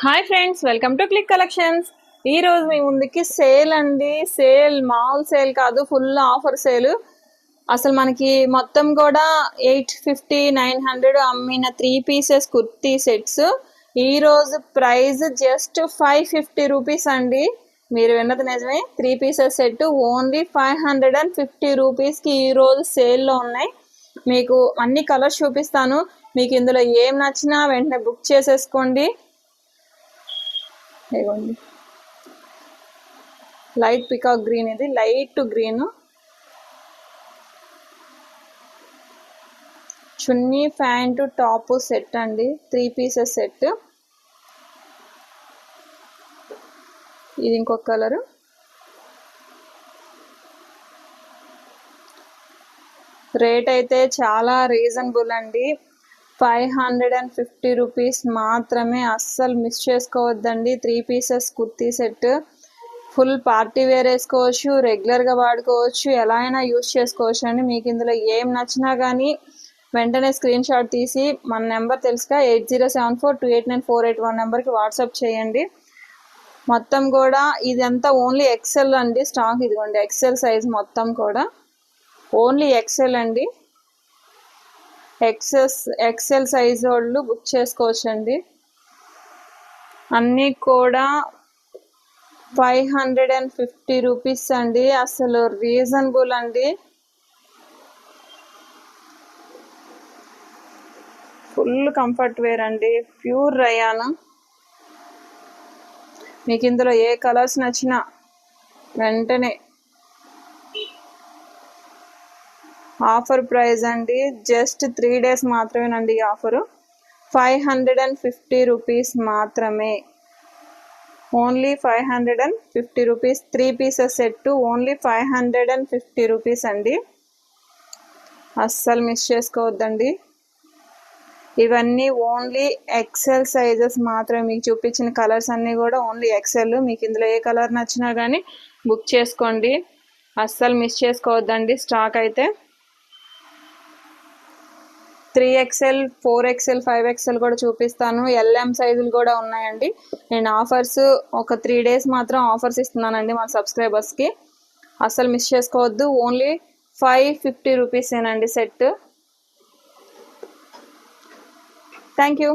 Hi friends, welcome to click collections. ఈ రోజు మీ ముందుకి సేల్ అండి. సేల్ మామూలు సేల్ కాదు, ఫుల్ ఆఫర్ సేల్. అసలు మనకి మొత్తం కూడా 850 900 అమ్మిన 3 పీసెస్ కుర్తీ సెట్స్ ఈ రోజు ప్రైస్ జస్ట్ 550 రూపీస్ అండి. మీరు విన్నది నిజమే, 3 పీసెస్ సెట్ ఓన్లీ 550 రూపీస్కి ఈ రోజు సేల్లో ఉన్నాయి. మీకు అన్ని కలర్స్ చూపిస్తాను. మీకు ఇందులో ఏం నచ్చినా వెంటనే బుక్ చేసేసుకోండి. ఇదిగోండి, లైట్ పికాక్ గ్రీన్, ఇది లైట్ గ్రీన్. చున్నీ ప్యాంట్ టాప్ సెట్ అండి, 3 పీసెస్ సెట్. ఇది ఇంకొక కలరు. రేట్ అయితే చాలా రీజనబుల్ అండి, 550 రూపీస్ మాత్రమే. అస్సలు మిస్ చేసుకోవద్దండి. 3 pieces kurti set full party wear వేసుకోవచ్చు, రెగ్యులర్గా వాడుకోవచ్చు, ఎలా అయినా యూస్ చేసుకోవచ్చు అండి. మీకు ఇందులో ఏం నచ్చినా కానీ వెంటనే స్క్రీన్ షాట్ తీసి మన నెంబర్ తెలుసుగా 8074289481 నెంబర్కి వాట్సాప్ చేయండి. మొత్తం కూడా ఇదంతా ఓన్లీ ఎక్సెల్ అండి స్టాక్. ఇదిగోండి ఎక్సెల్ సైజ్ మొత్తం కూడా ఓన్లీ ఎక్సెల్ అండి. ఎక్సెల్ సైజ్ వాళ్ళు బుక్ చేసుకోవచ్చు అండి. అన్నీ కూడా 550 రూపీస్ అండి, అసలు రీజనబుల్ అండి. ఫుల్ కంఫర్ట్ వేర్ అండి, ప్యూర్ రయాన్. మీకు ఇందులో ఏ కలర్స్ నచ్చినా వెంటనే ఆఫర్ ప్రైస్ అండి, జస్ట్ 3 డేస్ మాత్రమేనండి ఈ ఆఫరు. 550 రూపీస్ మాత్రమే, only 550 rupees. 3 pieces set only 550 rupees అండి. అస్సలు మిస్ చేసుకోవద్దండి. ఇవన్నీ ఓన్లీ ఎక్సెల్ సైజెస్ మాత్రమే. మీకు చూపించిన కలర్స్ అన్నీ కూడా ఓన్లీ ఎక్సెల్. మీకు ఇందులో ఏ కలర్ నచ్చినా కానీ బుక్ చేసుకోండి, అస్సలు మిస్ చేసుకోవద్దండి. స్టాక్ అయితే 3XL 4XL 5XL కూడా చూపిస్తాను. LM సైజులు కూడా ఉన్నాయండి. నేను ఆఫర్స్ ఒక 3 డేస్ మాత్రం ఆఫర్స్ ఇస్తున్నానండి మన సబ్స్క్రైబర్స్కి. అస్సలు మిస్ చేసుకోవద్దు. ఓన్లీ 550 రూపీసేనండి సెట్. Thank you.